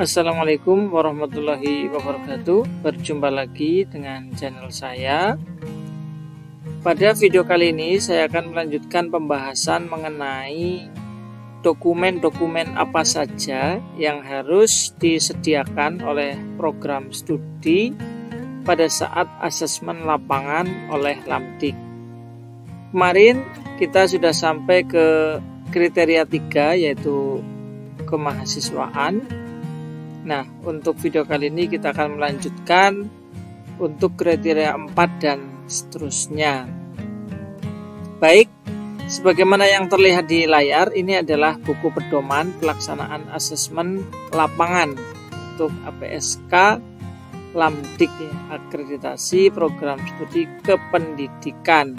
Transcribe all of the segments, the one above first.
Assalamualaikum warahmatullahi wabarakatuh. Berjumpa lagi dengan channel saya. Pada video kali ini saya akan melanjutkan pembahasan mengenai dokumen-dokumen apa saja yang harus disediakan oleh program studi pada saat asesmen lapangan oleh Lamdik. Kemarin kita sudah sampai ke kriteria 3, yaitu kemahasiswaan. Nah, untuk video kali ini kita akan melanjutkan untuk kriteria 4 dan seterusnya. Baik, sebagaimana yang terlihat di layar, ini adalah buku pedoman pelaksanaan asesmen lapangan untuk APSK Lamdik, akreditasi program studi kependidikan.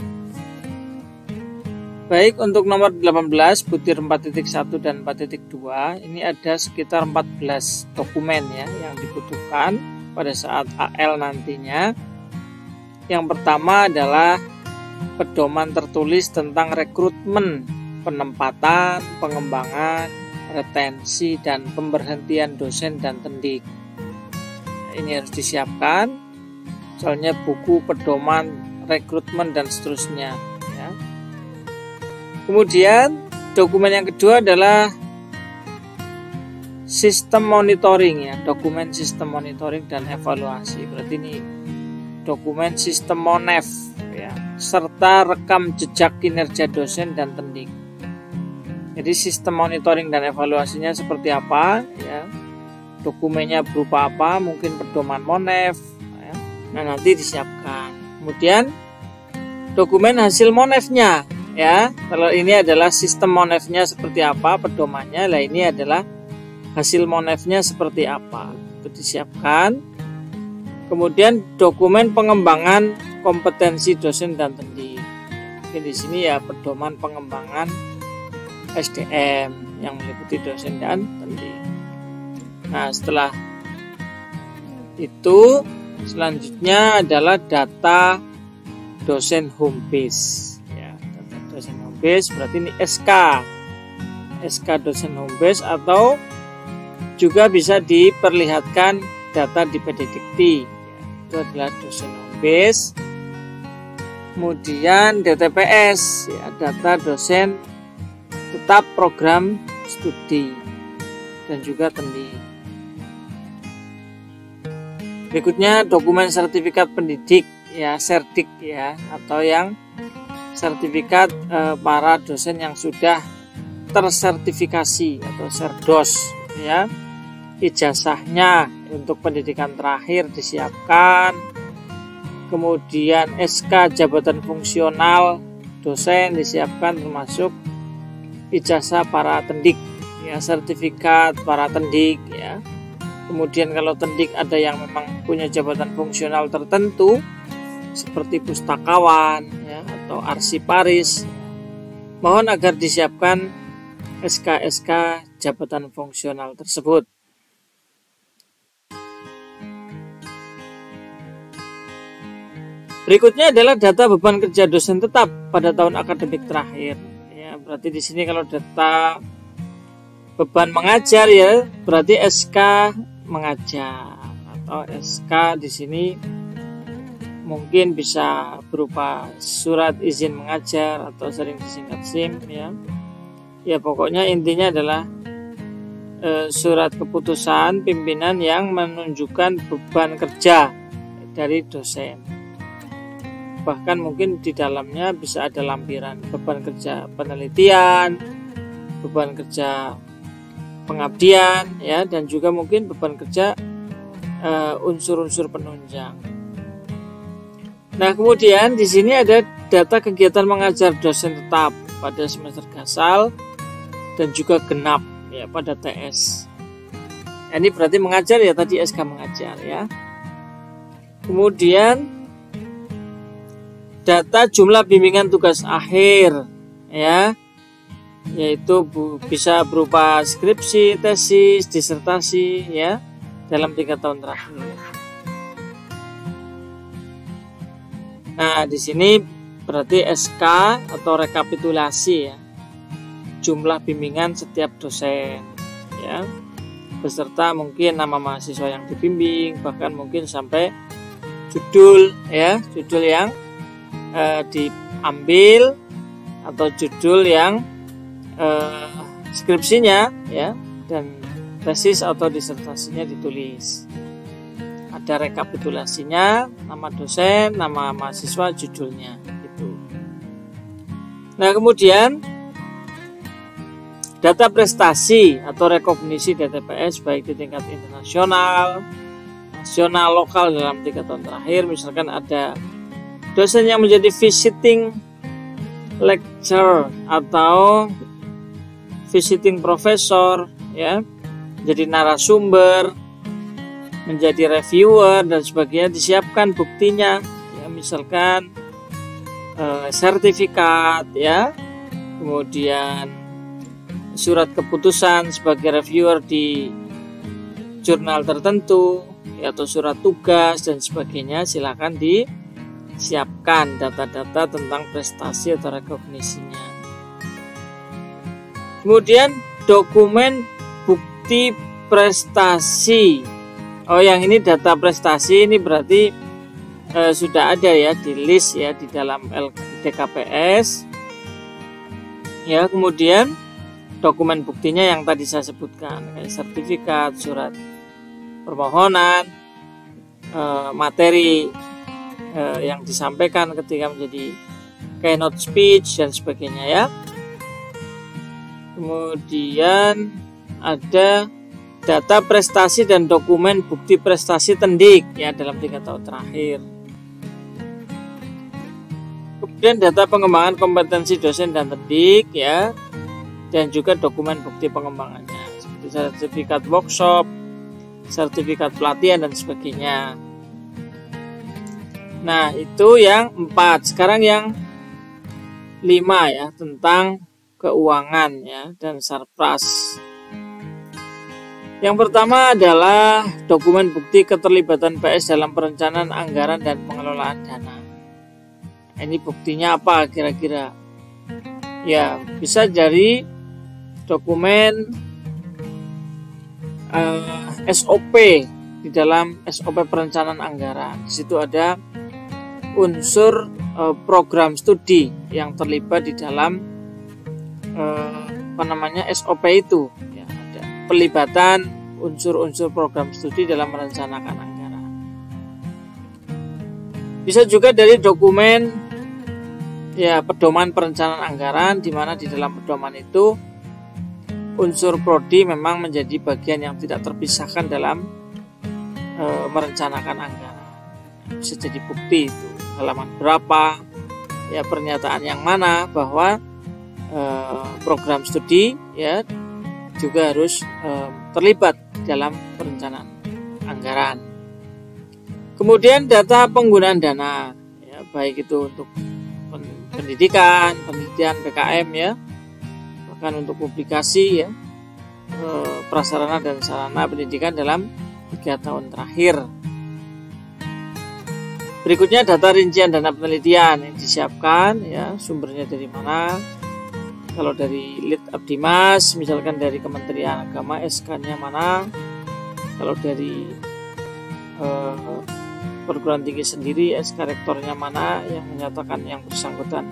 Baik, untuk nomor 18 butir 4.1 dan 4.2 ini ada sekitar 14 dokumen yang dibutuhkan pada saat AL nantinya. Yang pertama adalah pedoman tertulis tentang rekrutmen, penempatan, pengembangan, retensi, dan pemberhentian dosen dan tendik. Ini harus disiapkan, soalnya buku pedoman rekrutmen dan seterusnya. Kemudian dokumen yang kedua adalah sistem monitoring, dokumen sistem monitoring dan evaluasi. Berarti ini dokumen sistem MONEF, serta rekam jejak kinerja dosen dan tendik. Jadi sistem monitoring dan evaluasinya seperti apa, dokumennya berupa apa, mungkin pedoman MONEF, nah nanti disiapkan. Kemudian dokumen hasil MONEF-nya. Kalau ini adalah sistem MONEF-nya seperti apa, pedomannya, lah ini adalah hasil MONEF-nya seperti apa, itu disiapkan. Kemudian dokumen pengembangan kompetensi dosen dan tendik. Mungkin di sini pedoman pengembangan SDM yang meliputi dosen dan tendik. Nah, setelah itu selanjutnya adalah data dosen home base. Dosen home base berarti ini SK dosen home base, atau juga bisa diperlihatkan data di PDDikti, itu adalah dosen home base. Kemudian DTPS, data dosen tetap program studi dan juga tendik. Berikutnya dokumen sertifikat pendidik, serdik, atau yang sertifikat para dosen yang sudah tersertifikasi atau serdos, ijazahnya untuk pendidikan terakhir disiapkan. Kemudian SK jabatan fungsional dosen disiapkan, termasuk ijazah para tendik, sertifikat para tendik, Kemudian kalau tendik ada yang memang punya jabatan fungsional tertentu seperti pustakawan atau arsiparis, mohon agar disiapkan SK-SK jabatan fungsional tersebut. Berikutnya adalah data beban kerja dosen tetap pada tahun akademik terakhir. Berarti di sini kalau data beban mengajar, berarti SK mengajar, atau SK di sini mungkin bisa berupa surat izin mengajar atau sering disingkat SIM, pokoknya intinya adalah surat keputusan pimpinan yang menunjukkan beban kerja dari dosen. Bahkan mungkin di dalamnya bisa ada lampiran beban kerja penelitian, beban kerja pengabdian, dan juga mungkin beban kerja unsur-unsur penunjang. Nah, kemudian di sini ada data kegiatan mengajar dosen tetap pada semester gasal dan juga genap pada TS. Ini berarti mengajar tadi SK mengajar, Kemudian data jumlah bimbingan tugas akhir, yaitu bisa berupa skripsi, tesis, disertasi, dalam 3 tahun terakhir. Nah, di sini berarti SK atau rekapitulasi, jumlah bimbingan setiap dosen, beserta mungkin nama mahasiswa yang dibimbing, bahkan mungkin sampai judul ya, judul yang diambil atau judul yang skripsinya ya, dan tesis atau disertasinya ditulis. Ada rekapitulasinya, nama dosen, nama mahasiswa, judulnya gitu. Nah, kemudian data prestasi atau rekognisi DTPS baik di tingkat internasional, nasional, lokal dalam 3 tahun terakhir. Misalkan ada dosen yang menjadi visiting lecturer atau visiting professor ya, jadi narasumber, menjadi reviewer dan sebagainya, disiapkan buktinya ya, misalkan sertifikat ya, kemudian surat keputusan sebagai reviewer di jurnal tertentu ya, atau surat tugas dan sebagainya. Silakan disiapkan data-data tentang prestasi atau rekognisinya. Kemudian dokumen bukti prestasi. Oh, yang ini data prestasi ini berarti sudah ada ya di list ya di dalam DKPS ya. Kemudian dokumen buktinya yang tadi saya sebutkan, kayak sertifikat, surat permohonan, materi yang disampaikan ketika menjadi keynote speech dan sebagainya ya. Kemudian ada data prestasi dan dokumen bukti prestasi tendik ya dalam 3 tahun terakhir. Kemudian data pengembangan kompetensi dosen dan tendik ya, dan juga dokumen bukti pengembangannya seperti sertifikat workshop, sertifikat pelatihan dan sebagainya. Nah, itu yang 4. Sekarang yang 5 ya, tentang keuangan ya dan sarpras. Yang pertama adalah dokumen bukti keterlibatan PS dalam perencanaan anggaran dan pengelolaan dana. Ini buktinya apa kira-kira? Ya, bisa dari dokumen SOP di dalam SOP perencanaan anggaran. Di situ ada unsur program studi yang terlibat di dalam SOP itu. Ya, ada pelibatan unsur-unsur program studi dalam merencanakan anggaran. Bisa juga dari dokumen ya pedoman perencanaan anggaran, di mana di dalam pedoman itu unsur prodi memang menjadi bagian yang tidak terpisahkan dalam merencanakan anggaran. Bisa jadi bukti itu halaman berapa, ya pernyataan yang mana bahwa program studi ya juga harus terlibat dalam perencanaan anggaran. Kemudian data penggunaan dana, ya, baik itu untuk pendidikan, penelitian PKM ya, bahkan untuk publikasi ya, prasarana dan sarana pendidikan dalam 3 tahun terakhir. Berikutnya data rincian dana penelitian yang disiapkan ya, sumbernya dari mana. Kalau dari Lead Abdimas, misalkan dari Kementerian Agama, SK-nya mana. Kalau dari perguruan tinggi sendiri, SK rektornya mana yang menyatakan yang bersangkutan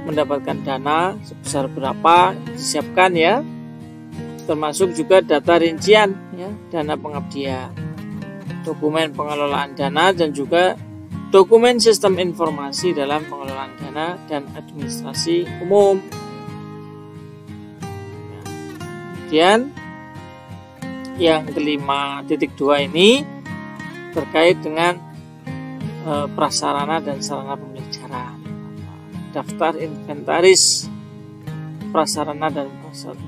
mendapatkan dana sebesar berapa, disiapkan ya. Termasuk juga data rincian ya, dana pengabdian, dokumen pengelolaan dana, dan juga dokumen sistem informasi dalam pengelolaan dana dan administrasi umum. Kemudian yang ke-5.2 ini terkait dengan prasarana dan sarana pembelajaran, daftar inventaris prasarana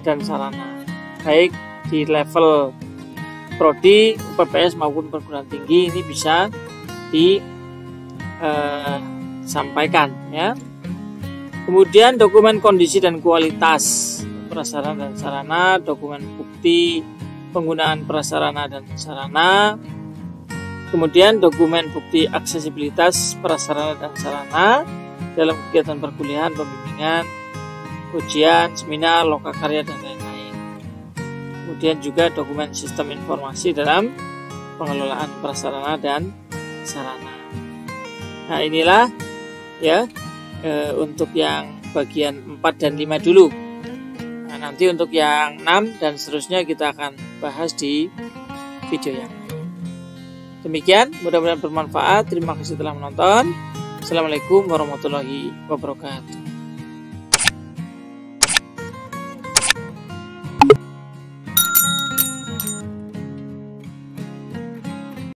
dan sarana, baik di level prodi, UPPS maupun perguruan tinggi. Ini bisa disampaikan ya. Kemudian dokumen kondisi dan kualitas prasarana dan sarana, dokumen bukti penggunaan prasarana dan sarana, kemudian dokumen bukti aksesibilitas prasarana dan sarana dalam kegiatan perkuliahan, pembimbingan, ujian, seminar, lokakarya dan lain-lain. kemudian juga dokumen sistem informasi dalam pengelolaan prasarana dan sarana. Nah, inilah ya untuk yang bagian 4 dan 5 dulu. Nah, nanti untuk yang 6 dan seterusnya kita akan bahas di video yang lain. Demikian, mudah-mudahan bermanfaat. Terima kasih telah menonton. Assalamualaikum warahmatullahi wabarakatuh.